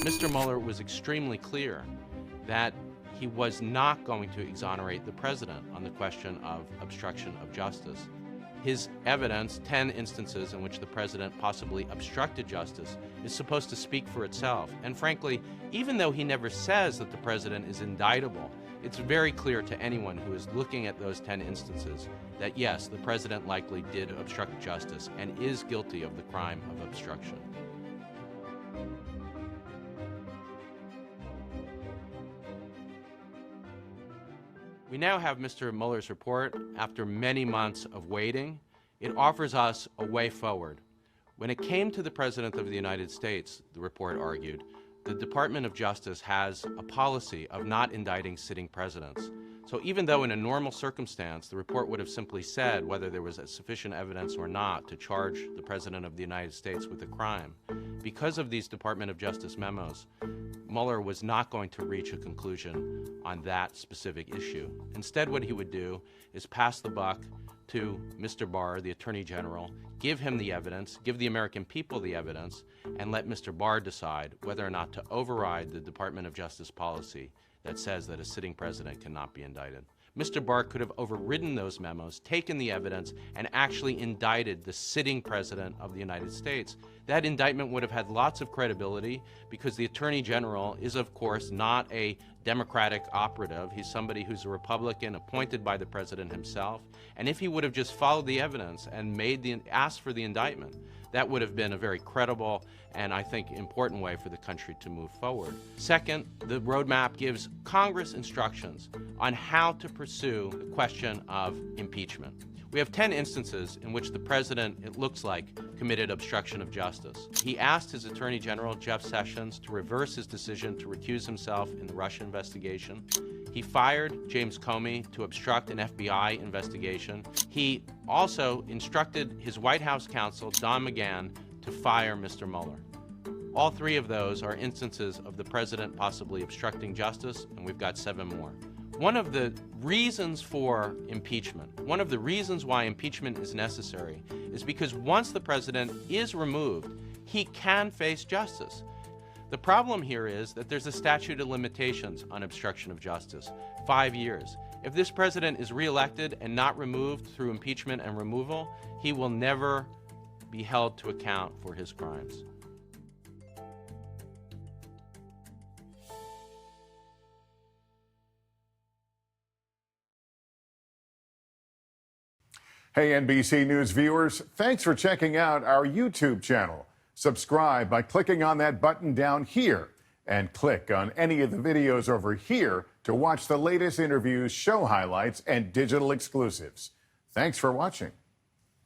Mr. Mueller was extremely clear that he was not going to exonerate the president on the question of obstruction of justice. His evidence, 10 instances in which the president possibly obstructed justice, is supposed to speak for itself. And frankly, even though he never says that the president is indictable, it's very clear to anyone who is looking at those 10 instances that yes, the president likely did obstruct justice and is guilty of the crime of obstruction. We now have Mr. Mueller's report. After many months of waiting, it offers us a way forward. When it came to the President of the United States, the report argued, the Department of Justice has a policy of not indicting sitting presidents. So even though in a normal circumstance, the report would have simply said whether there was sufficient evidence or not to charge the President of the United States with a crime, because of these Department of Justice memos, Mueller was not going to reach a conclusion on that specific issue. Instead, what he would do is pass the buck to Mr. Barr, the Attorney General, give him the evidence, give the American people the evidence, and let Mr. Barr decide whether or not to override the Department of Justice policy that says that a sitting president cannot be indicted. Mr. Barr could have overridden those memos, taken the evidence, and actually indicted the sitting president of the United States. That indictment would have had lots of credibility because the Attorney General is, of course, not a Democratic operative. He's somebody who's a Republican appointed by the president himself. And if he would have just followed the evidence and asked for the indictment, that would have been a very credible and, I think, important way for the country to move forward. Second, the roadmap gives Congress instructions on how to pursue the question of impeachment. We have 10 instances in which the president, it looks like, committed obstruction of justice. He asked his Attorney General, Jeff Sessions, to reverse his decision to recuse himself in the Russia investigation. He fired James Comey to obstruct an FBI investigation. He also instructed his White House counsel, Don McGahn, to fire Mr. Mueller. All three of those are instances of the president possibly obstructing justice, and we've got 7 more. One of the reasons for impeachment, one of the reasons why impeachment is necessary, is because once the president is removed, he can face justice. The problem here is that there's a statute of limitations on obstruction of justice, 5 years. If this president is reelected and not removed through impeachment and removal, he will never be held to account for his crimes. Hey, NBC News viewers, thanks for checking out our YouTube channel. Subscribe by clicking on that button down here and click on any of the videos over here to watch the latest interviews, show highlights, and digital exclusives. Thanks for watching.